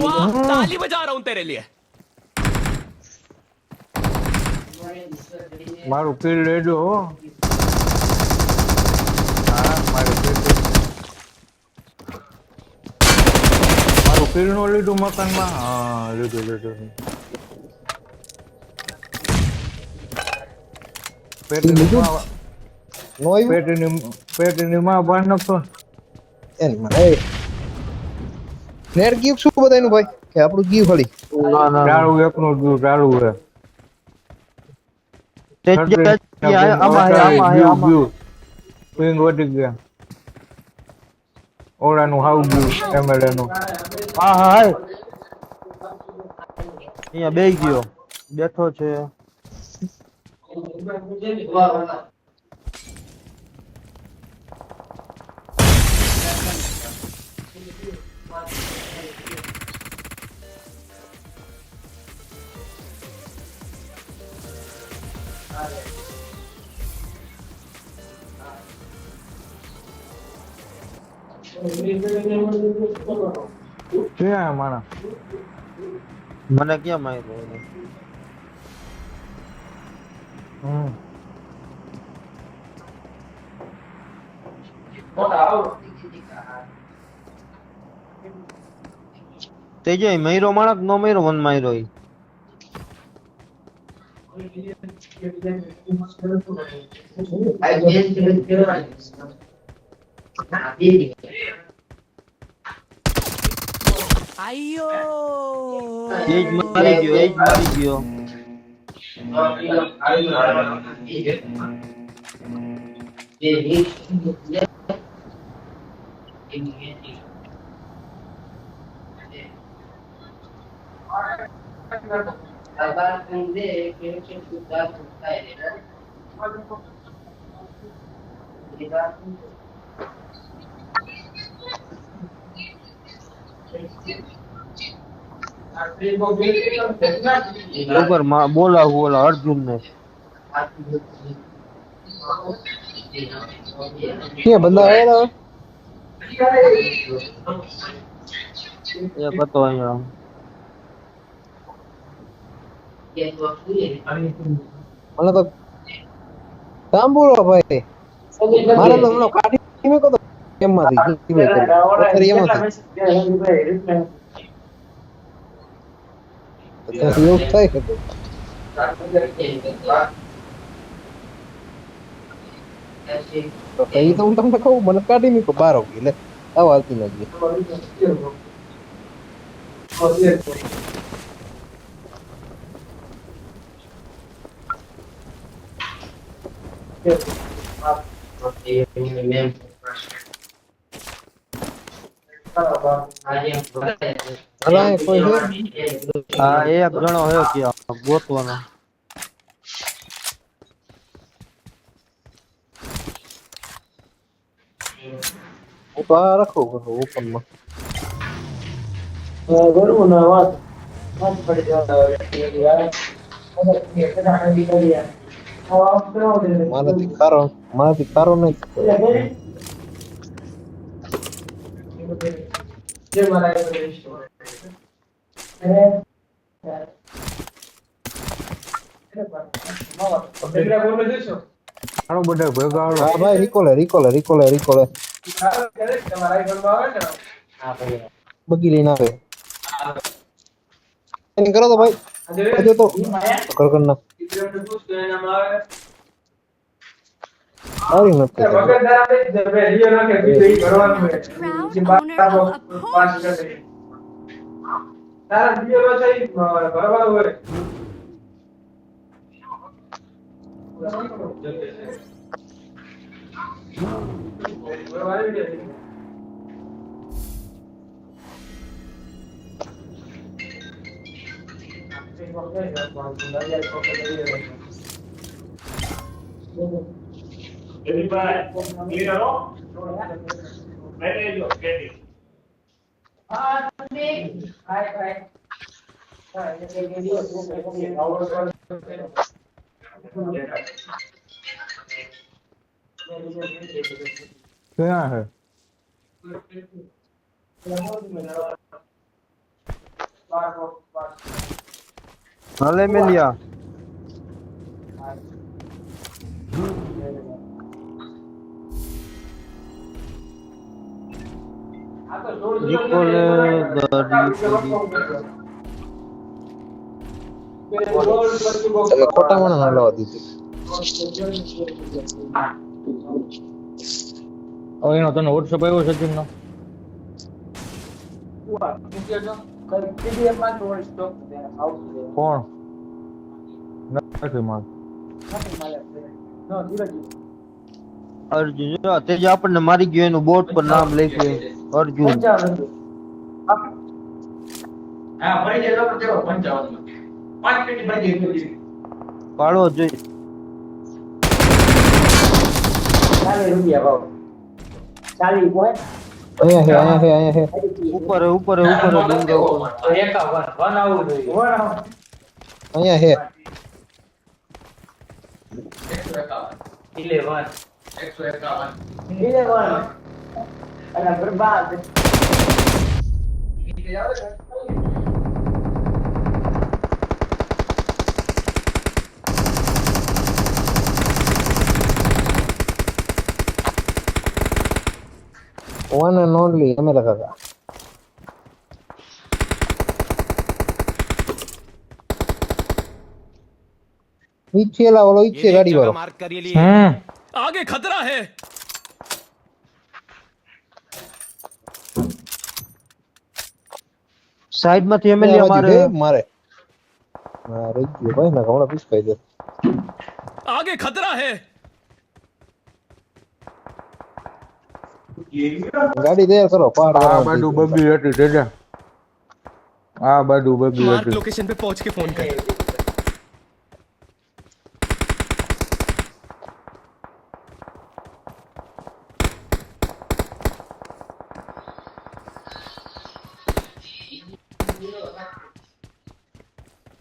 वाह ताली बजा रहा हूं तेरे लिए મારું પીર લેજો હો. હા મારું પીર નું લીધું મકાનમાં. હા લીધું. નો આવ્યું પેટીની માં બાર નાખતો. એની માં એ નેટ ગીવ શું બધાયનું ભાઈ કે આપણું ગીવ ખાલી ના ના ચાલુ એકનું જ ચાલુ છે. પિંગ વધી ગયા. ઓલાનું હાવ ગયું એમએલએ નું. હા હા હાય. અહીંયા બે ગયો બેઠો છે. ક્યાં માણા મને ક્યાં માર્યો એને? તેજય મયરો માણક નો મયરો વન માર્યો ઈ. એજ મારી ગયો. ઉપર બોલાવું ઓલા અર્જુન ને ક્યાં બંદા આવ્યા એક હતો અહીંયા. મને તો સાંભળો ભાઈ મારે તો હમણાં કાઢી મેં કહો એમાંથી એવું થાય કે એ તો હું તમને કહું મને કાઢી મૂકો બાર એટલે આવ હાલતી નથી. હલાય કોઈ છે હા એક જણો હે કે ગોતવાનો હું તો આ રાખું ઓપનમાં મારાથી ખારો નહીં હાલો બધા ભેગા હાલો. હા ભાઈ રિકોલે બગી લઈને આવે એની કરો તો ભાઈ હજુ તો કર નાખ સારી નથી Now the proud owner of a Porsche. ક્યાં હે હલે મેલિયા રિકોલે તમે ખોટા મને ના લાવવા દીધી હવે એનો તને વોટ્સઅપ આવ્યો છે સચિનનો કોણ નથી માર અર્જુન જો તે જે આપણને મારી ગયો એનું બોટ પર નામ લખ્યું અર્જુન પાડો જોઈ અહીંયા હે ઉપર ડુંગર ઉપર અહીંયા હે one and only हमें लगेगा पीछे ला वाला पीछे गाड़ी वाला मार्क करिए लिए आगे खतरा है સાઈડ માંથી એમએલએ મારે મારે મારે ગયો ભાઈ ના હમણાં પીસ ખાઈ દે आगे खतरा है ગાડી તૈયાર કરો પહાડ આ બાજુ બબી હતી તેજા આ બાજુ બબી मार्क હતી लोकेशन पे पहुंच के फोन कर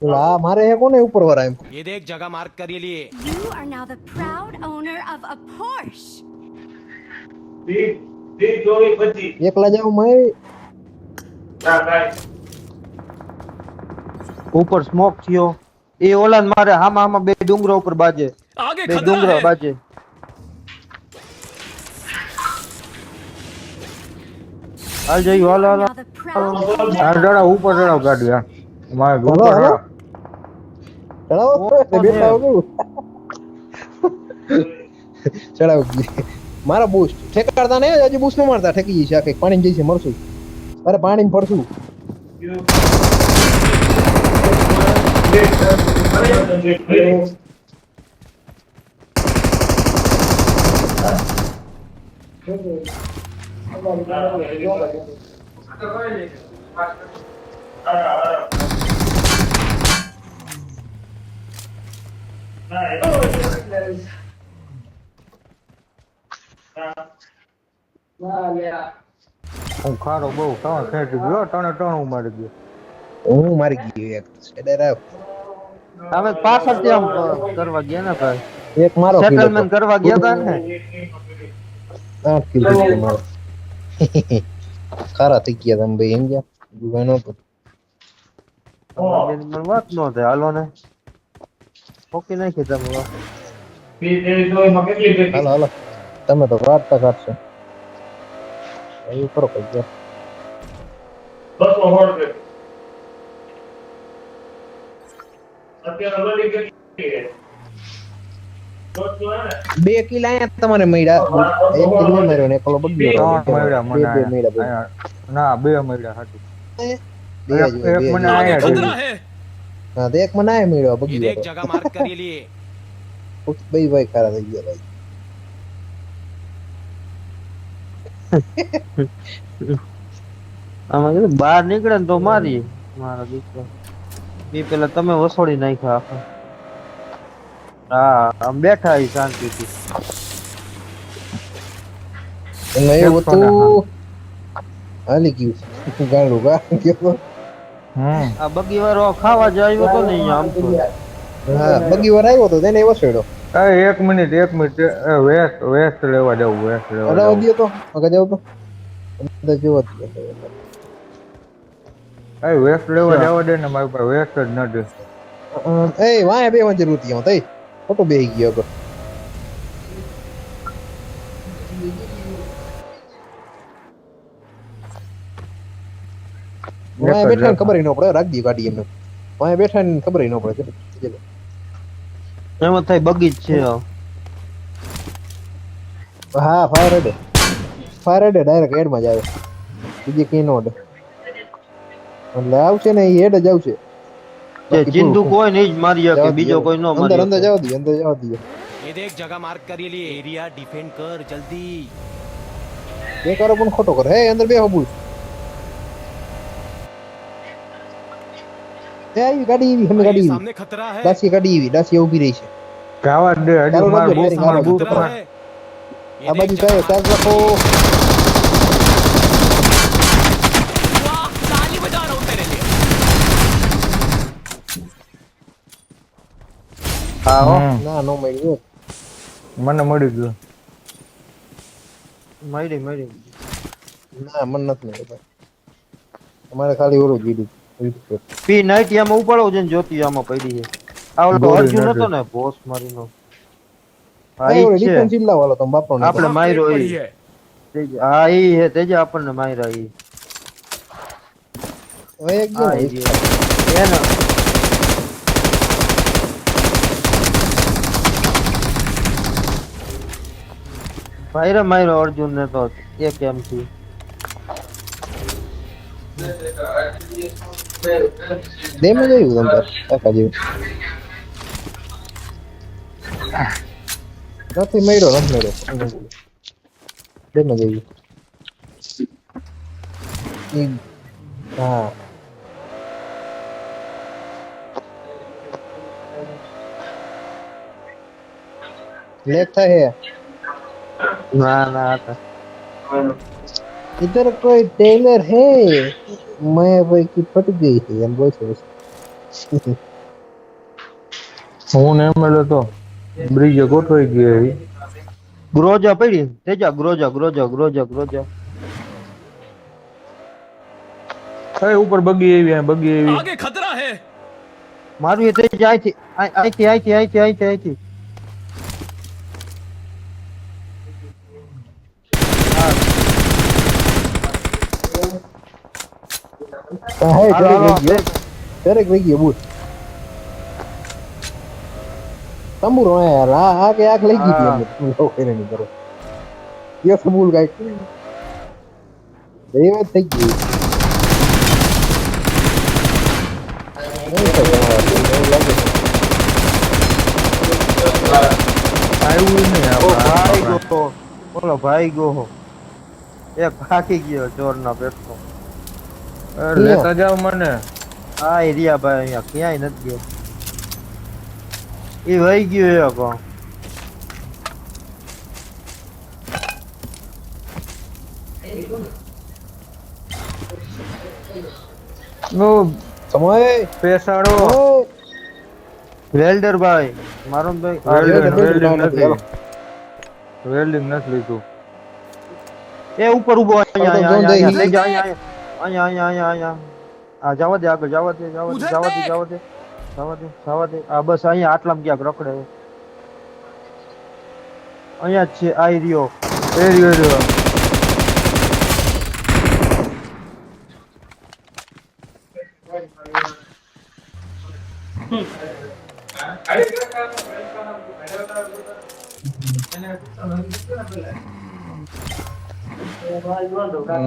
લા મારે હે કોને ઉપર વાળા એમ ये देख जगह मार्क करिए लिए You are now the proud owner of a Porsche. એકલા જાવ મેં ઉપર સ્મોક થયો એ ઓલાન મારે હામાં બે ડુંગરા ઉપર બાજે आगे બે खतरा ડુંગરા है બાજે હાલ જઈ હાલ હાલ Now the proud owner આ ચડાવ ઉપર ચડાવ ગાડી આ મારે ઉપર હાલો, ચડાવ ચડાવો તે બેઠા હોગું ચડાવ મારા બૂસ્ટ ઠેકાડતા નહીં હજી બૂસ્ટ ન મારતા ઠેકી જશે આ કઈક પાણી જઈશે મરશું અરે પાણી પડશું હું ખારો બહુ ત્રણ ખેંચી ગયો ત્રણ મારી ગયો. હું મારી ગયો એક સેડર આવ તમે પાછળથી આમ કરવા ગયા ને ભાઈ, એક મારો સેટલમેન્ટ કરવા ગયા તા ને. 8 કિલો મારો ખારા થઈ ગયા તમે ભાઈ એમ ગયા દુકાનો તો મને વાત ન થાય, હાલો ને ઓકે નાખી તમે વાત. હાલો હાલો તમે તો વાર્તા કાઢશો એવું કરો કઈ ગયા બે કિલા આયા તમારે મળ્યા એક કિલો માર્યો ને એકલો બગડ્યો ત્રણ મળ્યા મને બે મળ્યા અહીંયા. ના 2 મળ્યા હાટુ. બે જ હોય, એક બે મને જ. આયા खतरा है હા તો એક મને આયા મળ્યો ये બગડ્યો देख जगह मार्क कर ये लिए ભાઈ ભાઈ ખારા થઈ ગયા ભાઈ આમાં કીધું બહાર નીકળે ને તો મારી મારા દીકરા બી પેલા તમે વસોડી નાખ્યા આખા. હા આમ બેઠા અહીં શાંતિથી. એમાં એવું હતું હાલી ગયું ગાંડું ગા ગયો આ બગી વાળો ખાવા જ આવ્યો તો ને અહીંયા આમ તો. હા બગી વાર આવ્યો તો તેને વસેડો એક મિનિટ વેસ્ટ લેવા જવું વેસ્ટ લેવા અડાવ જવું. દિયો તો આગળ જાવ તો અંદર જેવો જ વેસ્ટ લેવા જવા દે ને મારી પાસે વેસ્ટ જ નથી. એ વાય બે વંજર રૂતી હું તઈ ફોટો બેહી ગયો તો વાય બેઠા ને ખબર ન પડે રાખ દી ગાડી એમને વાય બેઠા ને ખબર ન પડે ચલો એમાં થાય બગી જ છે. હા ફાયર હેડ ડાયરેક્ટ હેડ માં જ આવે બીજી કઈ નો અડે એટલે આવશે ને એ હેડ જ આવશે જે ચિંદુ કોઈ નહીં જ મારી શકે, બીજો કોઈ નો અંદર મારી અંદર શકે. જવા દી અંદર જવા દી ये देख जगह मार्क कर ये लिए एरिया डिफेंड कर जल्दी બે કારો પણ ખોટો કરે હે અંદર બેહો બુલ એ આવી ગાડી એવી હમે ગાડી सामने खतरा है ડાસી ગાડી એવી ડાસી ઊભી રહી છે જવા દે હજુ ચાલો માર રાજો, બૂટ મારી માર ગાડી બૂટ खतरा માં है આ બાજુ જાય ચાર્જ રાખો वाह ताली बजा रहा हूं तेरे लिए હા હો ના નો મળ્યું મને મળી ગયું. મારી ના મન નથી મળ્યું ભાઈ અમારે ખાલી ઓલું જીડું પી નાઈટ આમાં ઉપાડો છે ને જ્યોતિ આમાં પડી છે. આ ઓલો ગોળી અર્જુન નથી. હતો ને બોસ મારીનો. હા ભાઈ ઈ ઓલો જ છે. ડિફેન્સિવ લાવવાનો તમે બાપરો ને આપણે માર્યો पड़ी ઈ. है તેજ- હા ઈ હે તેજ આપણને માર્યા ઈ. હવે એક હા ગયો ઈ રહ્યો. એને ભાઈરે માર્યો અર્જુન ને તો એક એમ થી. ડેમેજ આવ્યું તમને કાકા જેવું નથી મળ્યો ડેમેજ આવ્યું હા लेग था है ના ના હતા. इधर कोई टेलर है मैं भाई की फट गई है हम बोल હું ને એમ તો બ્રિજે ગોઠવાઈ ગયો એ. ગ્રોજા પડી તેજા ગ્રોજા ઉપર બગી એવી आगे खतरा है મારું એ તેજ અહીંથી है डायरेक्ट रही है बूट तंबूरो है यार आके आग लगी थी हमने लोग कहने नहीं करो ये सबूल गाइड ये बात सही है શું છે તમારા team? એવું લાગે છે. આવ્યું નહીં ઓ ભાઈ આપણે. ગયો બોલો ભાઈ ગયો એક ખાકી ગયો ચોરના પેટનો લેતા જાવ મને. આ એરિયા ભાઈ અહીંયા ક્યાંય નથી ગયો એ વહી ગયો એક સમય પેસાડો. વેલ્ડર ભાઈ મારો ભાઈ વેલ્ડિંગ નથી. વેલ્ડિંગ નથી લીધું. એ ઉપર ઉભો અહીંયા તો અહીંયા જોન અહીંયા લઈ જા અહીંયા આ જવા દે આગળ જવા દે આ બસ અહીંયા આટલામાં ક્યાંક રખડે અહીંયા જ છે આઈ રહ્યો એરિયો.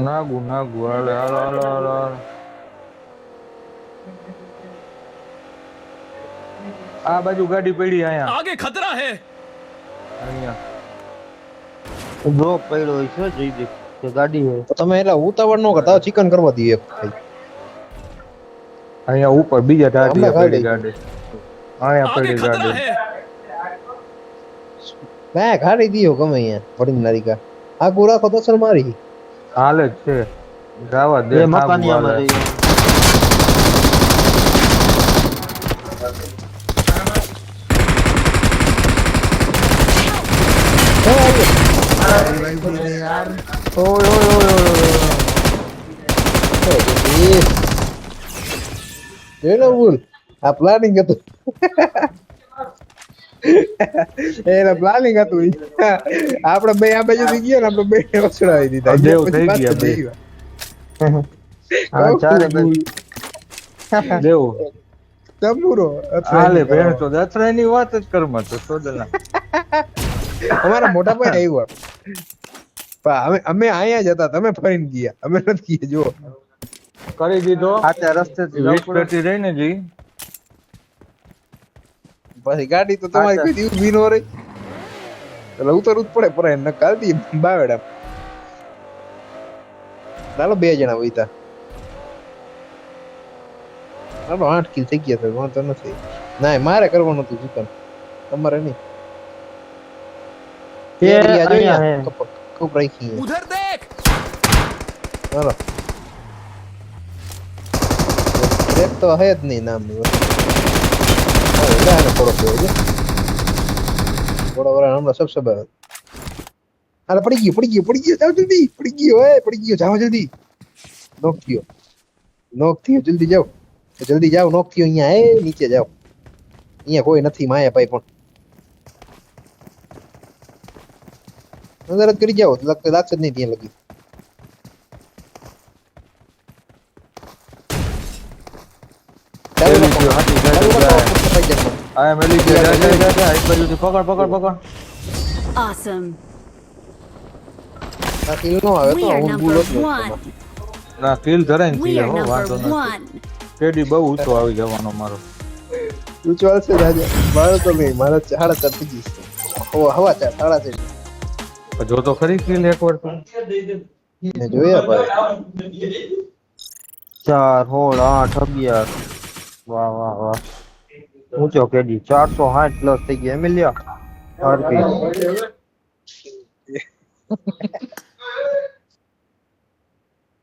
નાગુ હાલે હાલો. આ બાજુ ગાડી પડી અહીંયા. आगे खतरा है। અહીંયા ડ્રોપ પડ્યો હોય છે જોઈ દે કે ગાડી હે તો તમે એટલે ઉતાવળ ન કરતા ચિકન કરવા દઈએ ભાઈ. અહીંયા ઉપર બીજા ટાટી હમણાં પડી ગાડી. અહીંયા आगे પડી खतरा ગાડી. है। ના ખાડી દીયો ગમે અહીંયા વડીલ નારિકા આગુ રાખો તો અસર મારી હાલે જ છે. જવા દે. બે મકાનિયામાં રહી रिवाइव दे दे यार જોઈને બોલ આ પ્લાનિંગ હતું એના પ્લાનિંગ હતું ઈ. આપણે બે આ બાજુથી ગયા ને આપણે બે વસડાવી દીધા દેવ પછી થઈ ગયા પાછા બે. જઈ ગયા. હા ચારે ભાઈ દેવું તંબુરો હાલે ભેણ તો દસરા ની વાત જ કરમાં તો સોદલા. અમારા મોટા ભાઈ આવ્યા પણ અમે અહીંયા જ હતા તમે ફરીને ગયા અમે નથી ગયા જો કરી દીધો. આતે રસ્તેથી જવું 20 પડે. પેટી રહીને જી. પછી ગાડી તો તમારી કોઈ દિવસ બી નો રહી એટલે ઉતરવું જ પડે પર એને કાલ દી બાવેડા ચાલો 2 જણા વઈતા ચાલો 8 કિલ થઈ ગયા તો વાંધો નથી ના મારે કરવાનું હતું ચિકન તમારે નહીં તે એરિયા જોઈએ અહીંયા હે. કપ રાખી उधर देख। ચાલો એક તો હે જ નહીં નામની વસ્તુ લે આને થોડો પીવો છે થોડો વરા હમણાં સબ હાલે પડી ગયો જાવ જલ્દી પડી ગયો જાવ જલ્દી નોક થયો જલ્દી જાવ નોક થયો અહીંયા એ નીચે જાવ અહીંયા કોઈ નથી માયા ભાઈ પણ અંદર જ કરી જાવ લાગશે જ નહીં ત્યાં લગી મેલી ગયો, હાથી ગાડી જાય. આ મેલી ગયો, જા, જા, જા, જા. એક બાજુથી પકડ. Awesome. આ કિલ નો આવે We તો are હું number ભૂલો જ નથી one. ના કિલ ધરાઈને We છીએ are હો, વાંધો number નથી. one. કેડી બહુ ઊંચો આવી જવાનો મારો. તું ચાલશે રાજા મારો તો નહીં મારા 4.5 થઈ ગઈ હવા 4.5 જો તો ખરી કિલ એકવાર તો. મેં જોયા ભાઈ 4 16 8 11 વાહ ઊંચો કેડી 460 પ્લસ થઈ ગયા એમિલિયા આરપી